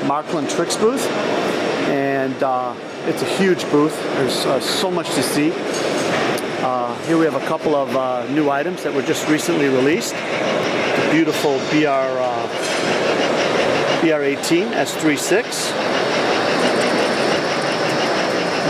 Markland Trix booth, and it's a huge booth. There's so much to see. Here we have a couple of new items that were just recently released. The beautiful BR18 S36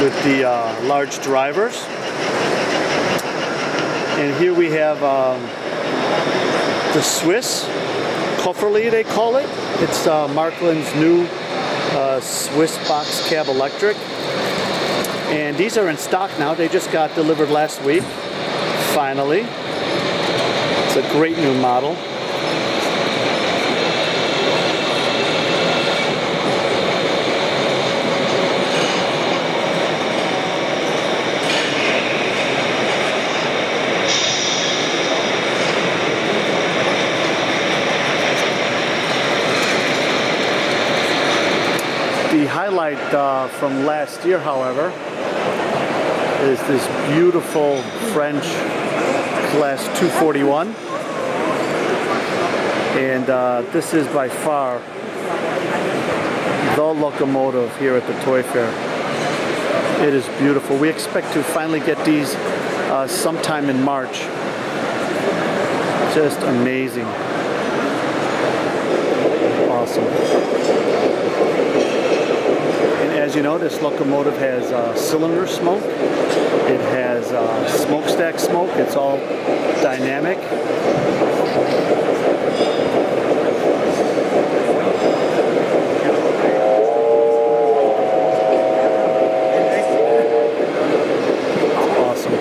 with the large drivers. And here we have the Swiss Kofferli, they call it. It's Markland's new Swiss box cab electric. And these are in stock now. They just got delivered last week, finally. It's a great new model. The highlight from last year, however, is this beautiful French Class 241. And this is by far the locomotive here at the Toy Fair. It is beautiful. We expect to finally get these sometime in March. Just amazing. Awesome. As you know, this locomotive has cylinder smoke. It has smokestack smoke. It's all dynamic. Awesome.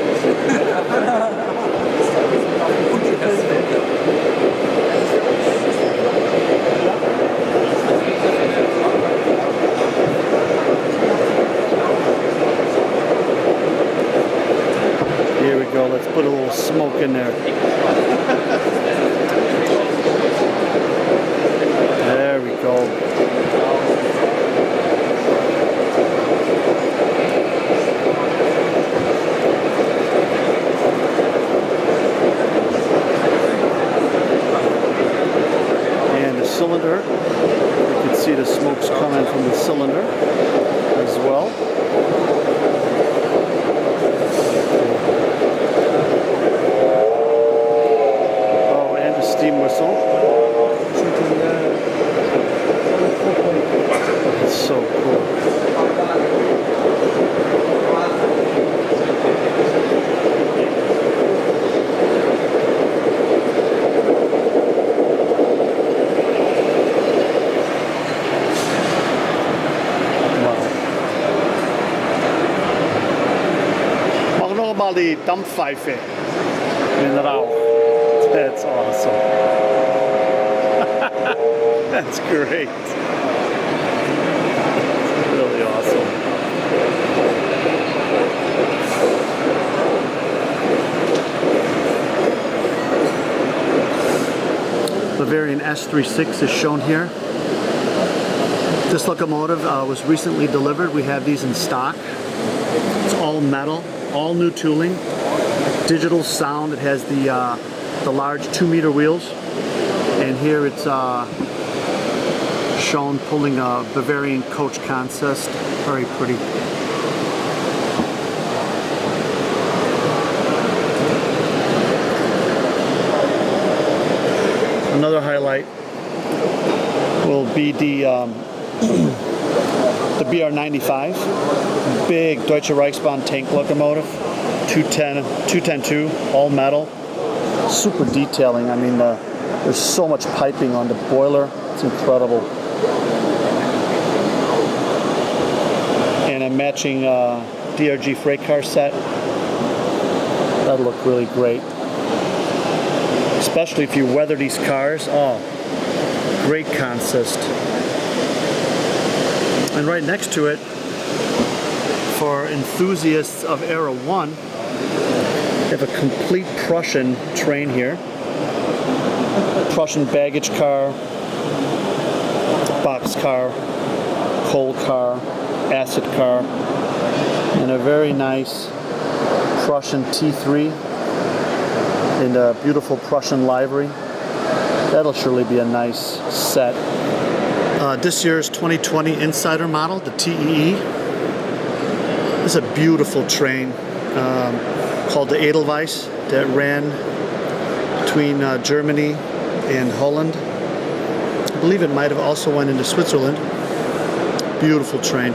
Here we go, let's put a little smoke in there. There we go. And the cylinder, you can see the smoke's coming from the cylinder as well. Steam whistle. It's so cool. Mach noch mal die Dampfpfeife. Den Rauch. That's awesome. That's great. Really awesome. Bavarian S36 is shown here. This locomotive was recently delivered. We have these in stock. It's all metal, all new tooling, digital sound. It has the large 2-meter wheels, and here it's shown pulling a Bavarian coach consist. Very pretty. Another highlight will be the BR95, big Deutsche Reichsbahn tank locomotive, 210-2, all metal. Super detailing. I mean, there's so much piping on the boiler. It's incredible. And a matching DRG freight car set. That'll look really great. Especially if you weather these cars. Oh, great consist. And right next to it, for enthusiasts of Era 1, we have a complete Prussian train here. Prussian baggage car, box car, coal car, acid car, and a very nice Prussian T3 in a beautiful Prussian livery. That'll surely be a nice set This year's 2020 Insider model, the TEE. This is a beautiful train called the Edelweiss that ran between Germany and Holland. I believe it might have also went into Switzerland. Beautiful train.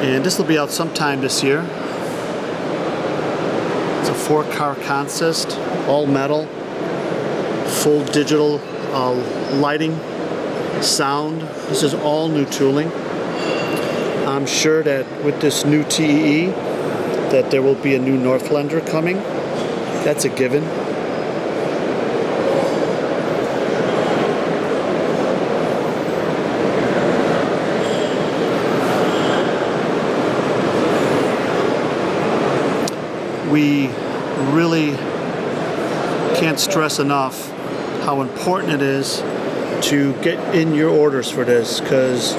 And this will be out sometime this year. It's a 4-car consist, all metal, full digital lighting, sound. This is all new tooling. I'm sure that with this new TEE that there will be a new Northlander coming. That's a given. We really can't stress enough how important it is to get in your orders for this, because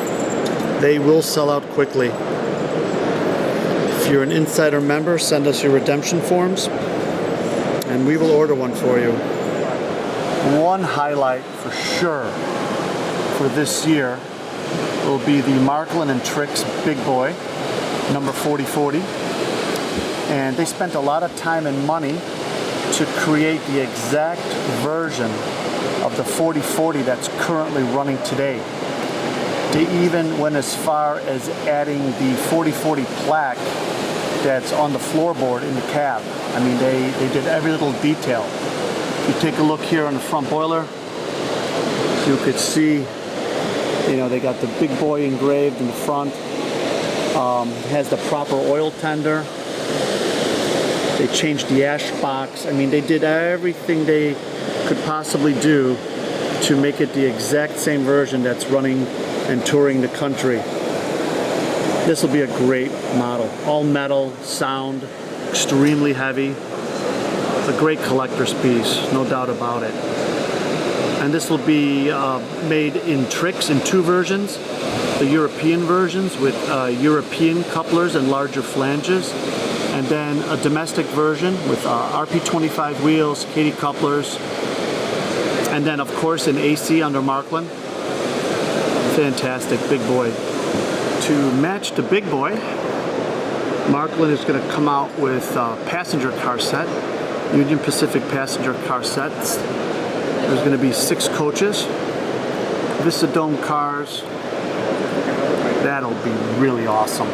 they will sell out quickly. If you're an Insider member, send us your redemption forms and we will order one for you. One highlight for sure for this year will be the Marklin and Trix Big Boy, number 4040. And they spent a lot of time and money to create the exact version of the 4040 that's currently running today. They even went as far as adding the 4040 plaque that's on the floorboard in the cab. I mean, they did every little detail. If you take a look here on the front boiler, you could see, you know, they got the Big Boy engraved in the front. Has the proper oil tender. They changed the ash box. I mean, they did everything they could possibly do to make it the exact same version that's running and touring the country. This will be a great model. All metal, sound, extremely heavy. It's a great collector's piece, no doubt about it. And this will be made in Trix in 2 versions. The European versions with European couplers and larger flanges. And then a domestic version with RP25 wheels, Katy couplers, and then of course in AC under Markland. Fantastic Big Boy. To match the Big Boy, Markland is going to come out with a passenger car set, Union Pacific passenger car sets. There's going to be 6 coaches, Vista Dome cars. That'll be really awesome.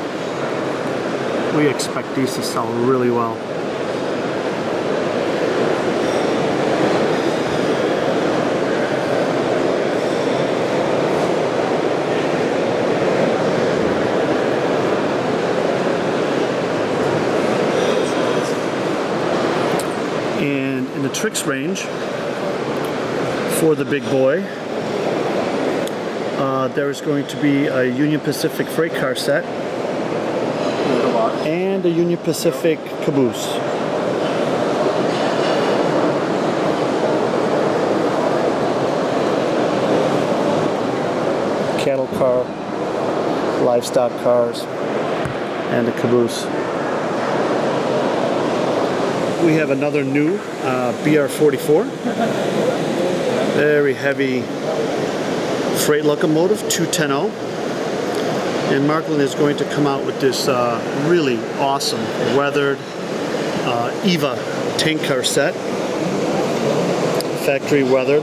We expect these to sell really well. And in the Trix range, for the Big Boy, there's going to be a Union Pacific freight car set and a Union Pacific caboose. Cattle car, livestock cars, and a caboose. We have another new BR44. Very heavy freight locomotive, 210. And Marklin is going to come out with this really awesome weathered EVA tank car set. Factory weathered.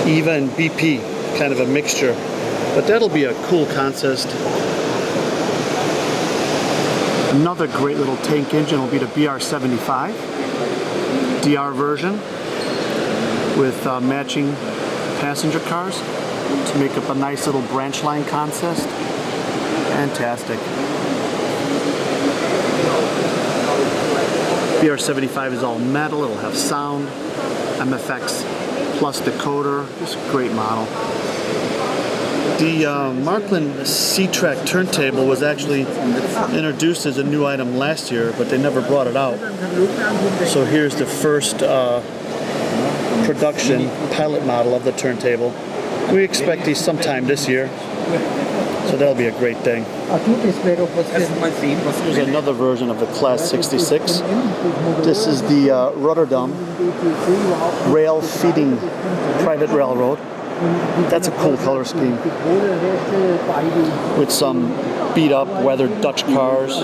EVA and BP, kind of a mixture. But that'll be a cool consist. Another great little tank engine will be the BR75 DR version with matching passenger cars to make up a nice little branch line consist. Fantastic. BR75 is all metal, it'll have sound, MFX plus decoder. Just a great model. The Markland C-Track turntable was actually introduced as a new item last year, but they never brought it out. So here's the first production pilot model of the turntable. We expect these sometime this year, so that'll be a great thing. Here's another version of the Class 66. This is the Rotterdam rail feeding private railroad. That's a cool color scheme. With some beat up, weathered Dutch cars.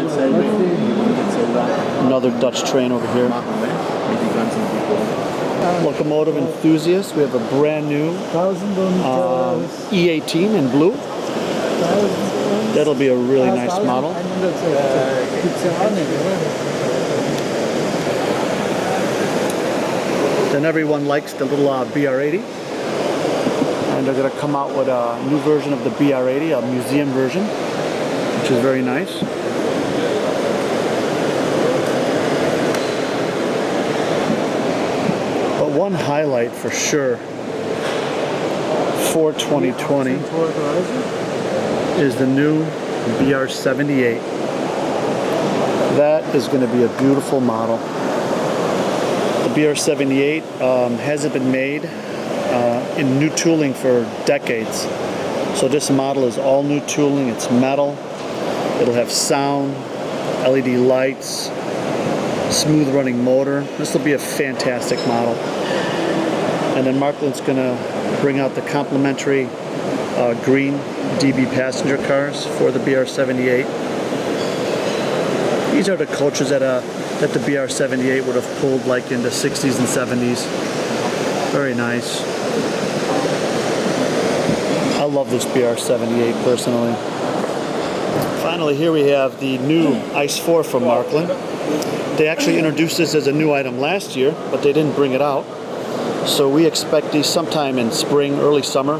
Another Dutch train over here. Locomotive enthusiasts, we have a brand new E18 in blue. That'll be a really nice model. Then everyone likes the little BR80. And they're going to come out with a new version of the BR80, a museum version, which is very nice. But one highlight for sure for 2020 is the new BR78. That is going to be a beautiful model. The BR78 hasn't been made in new tooling for decades. So this model is all new tooling. It's metal. It'll have sound, LED lights, smooth running motor. This will be a fantastic model. And then Markland's going to bring out the complimentary green DB passenger cars for the BR78. These are the coaches that the BR78 would have pulled like in the 60s and 70s. Very nice. I love this BR78 personally. Finally, here we have the new Ice 4 from Marklin. They actually introduced this as a new item last year, but they didn't bring it out. So we expect these sometime in spring, early summer.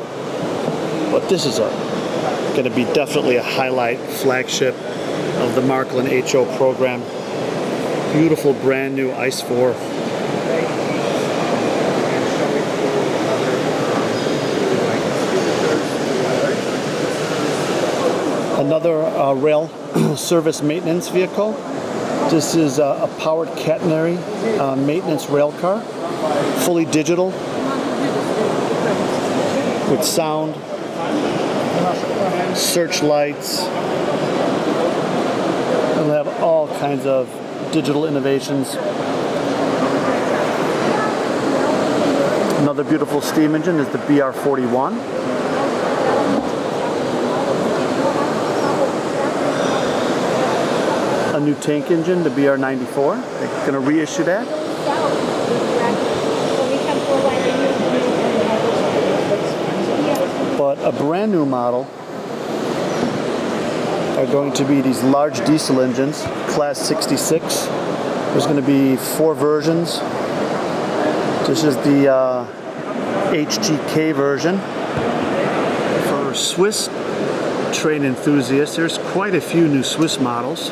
But this is going to be definitely a highlight, flagship of the Marklin HO program. Beautiful brand new Ice 4. Another rail service maintenance vehicle. This is a powered catenary maintenance rail car, fully digital, with sound, searchlights. It'll have all kinds of digital innovations. Another beautiful steam engine is the BR41. A new tank engine, the BR94. They're going to reissue that. But a brand new model are going to be these large diesel engines, class 66. There's going to be 4 versions. This is the HGK version. For Swiss train enthusiasts, there's quite a few new Swiss models.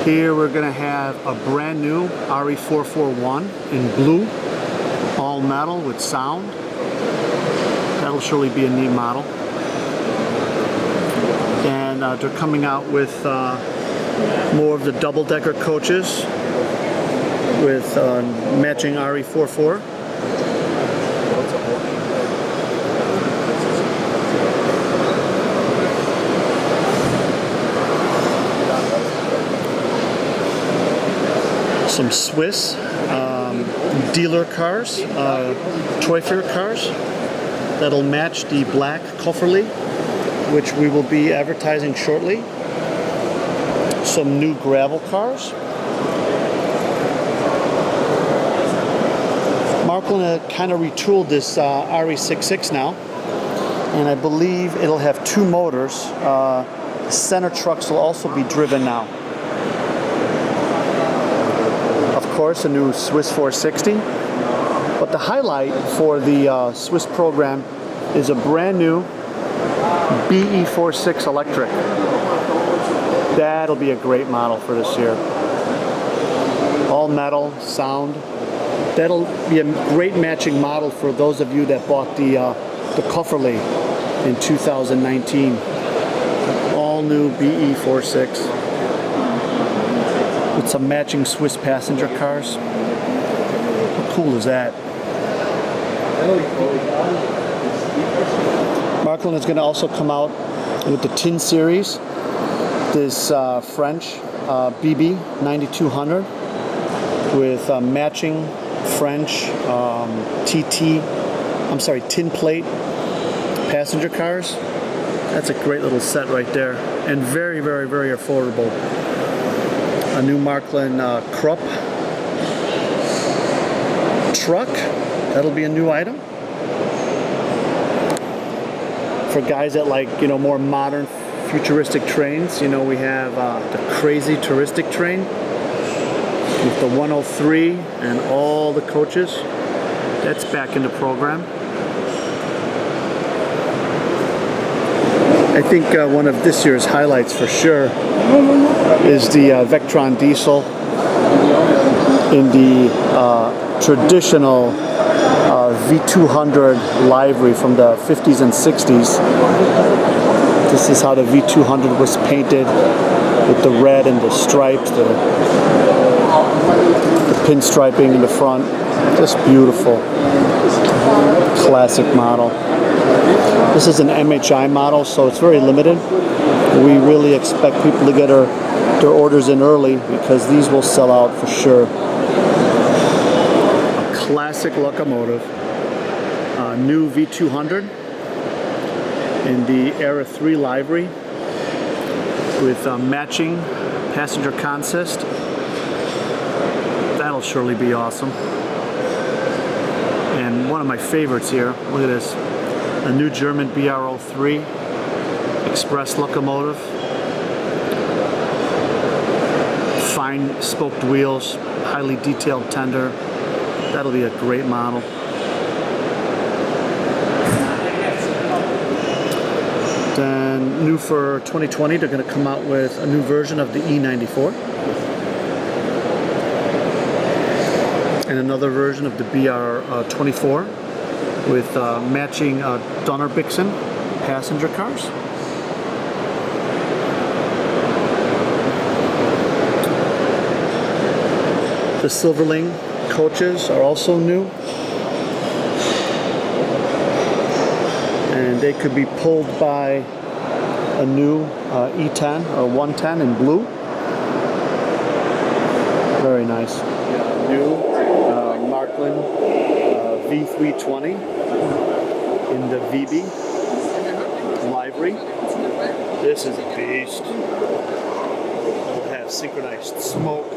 Here we're going to have a brand new RE441 in blue, all metal with sound. That'll surely be a neat model. And they're coming out with more of the double-decker coaches with matching RE44. Some Swiss dealer cars, Teufel cars, that'll match the black Kofferli, which we will be advertising shortly. Some new gravel cars. Marklin kind of retooled this RE66 now, and I believe it'll have 2 motors. Center trucks will also be driven now. Of course, a new Swiss 460. But the highlight for the Swiss program is a brand new BE46 electric. That'll be a great model for this year. All metal, sound. That'll be a great matching model for those of you that bought the Kofferli in 2019. All new BE46 with some matching Swiss passenger cars. How cool is that? Marklin is going to also come out with the Tin Series, this French BB 9200 with matching French TT tin plate passenger cars. That's a great little set right there, and very, very, very affordable. A new Marklin Krupp truck. That'll be a new item. For guys that like, more modern, futuristic trains, we have the crazy touristic train with the 103 and all the coaches. That's back in the program. I think one of this year's highlights for sure is the Vectron diesel in the traditional V200 livery from the 50s and 60s. This is how the V200 was painted, with the red and the stripes, the pinstriping in the front. Just beautiful. Classic model. This is an MHI model, so it's very limited. We really expect people to get their orders in early, because these will sell out for sure. A classic locomotive. New V200 in the Era 3 livery with matching passenger consist. That'll surely be awesome. And one of my favorites here, look at this, a new German BR03 express locomotive. Fine spoked wheels, highly detailed tender. That'll be a great model. Then new for 2020, they're going to come out with a new version of the E94 and another version of the BR24 with matching Donner-Bixen passenger cars. The Silverling coaches are also new, and they could be pulled by a new E10 or 110 in blue. Very nice. New Marklin V320 in the VB livery. This is a beast. It'll have synchronized smoke,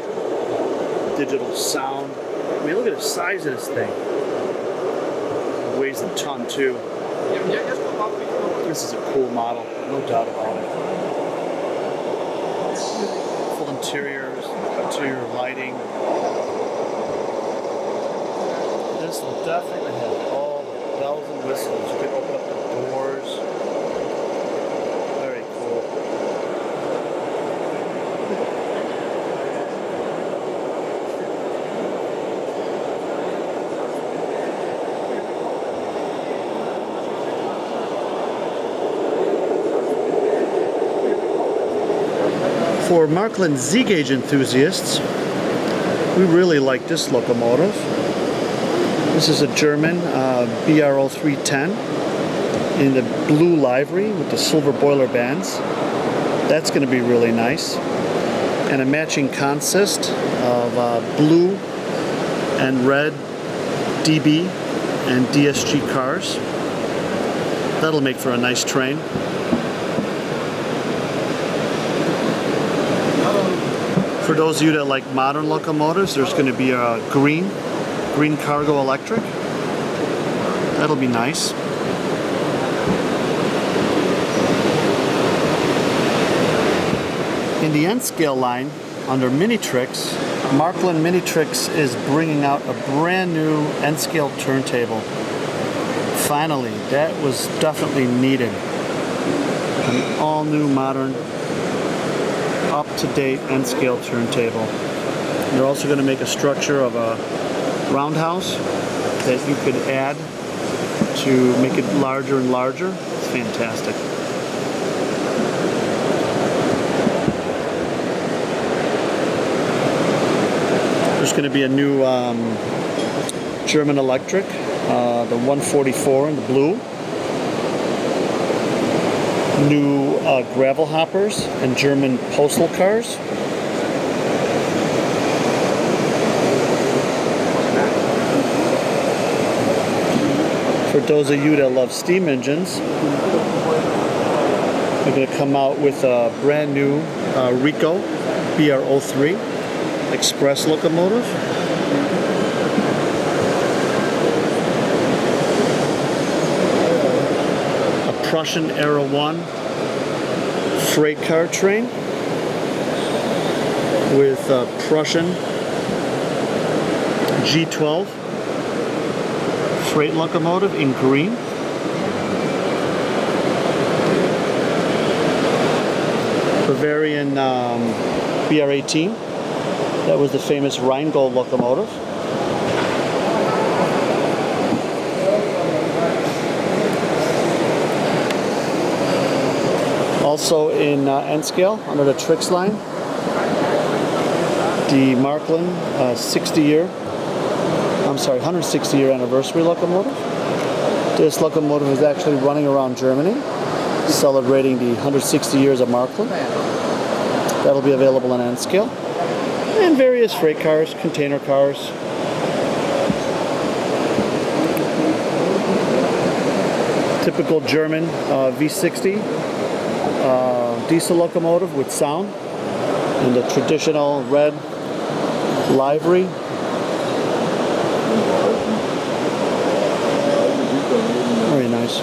digital sound. I mean, look at the size of this thing. It weighs a ton too. This is a cool model, no doubt about it. Full interiors, interior lighting. This will definitely have all the bells and whistles. You can open up the doors. Very cool. For Markland Z-gauge enthusiasts, we really like this locomotive. This is a German BR0310 in the blue livery with the silver boiler bands. That's going to be really nice. And a matching consist of blue and red DB and DSG cars. That'll make for a nice train. For those of you that like modern locomotives, there's going to be a green cargo electric. That'll be nice. In the N-scale line, under Mini Trix, Marklin Mini Trix is bringing out a brand new N-scale turntable. Finally, that was definitely needed. An all-new modern, up-to-date N-scale turntable. They're also going to make a structure of a roundhouse that you could add to make it larger and larger. It's fantastic. There's going to be a new German electric, the 144 in the blue. New gravel hoppers and German postal cars. For For those of you that love steam engines, we're going to come out with a brand new Rico BR03 express locomotive. A Prussian Era 1 freight car train with a Prussian G12 freight locomotive in green. Bavarian BR18. That was the famous Rheingold locomotive. Also in N scale, under the Trix line, the Marklin 160-year anniversary locomotive. This locomotive is actually running around Germany, celebrating the 160 years of Markland. That'll be available in N scale. And various freight cars, container cars. Typical German V60 diesel locomotive with sound and the traditional red livery. Very nice.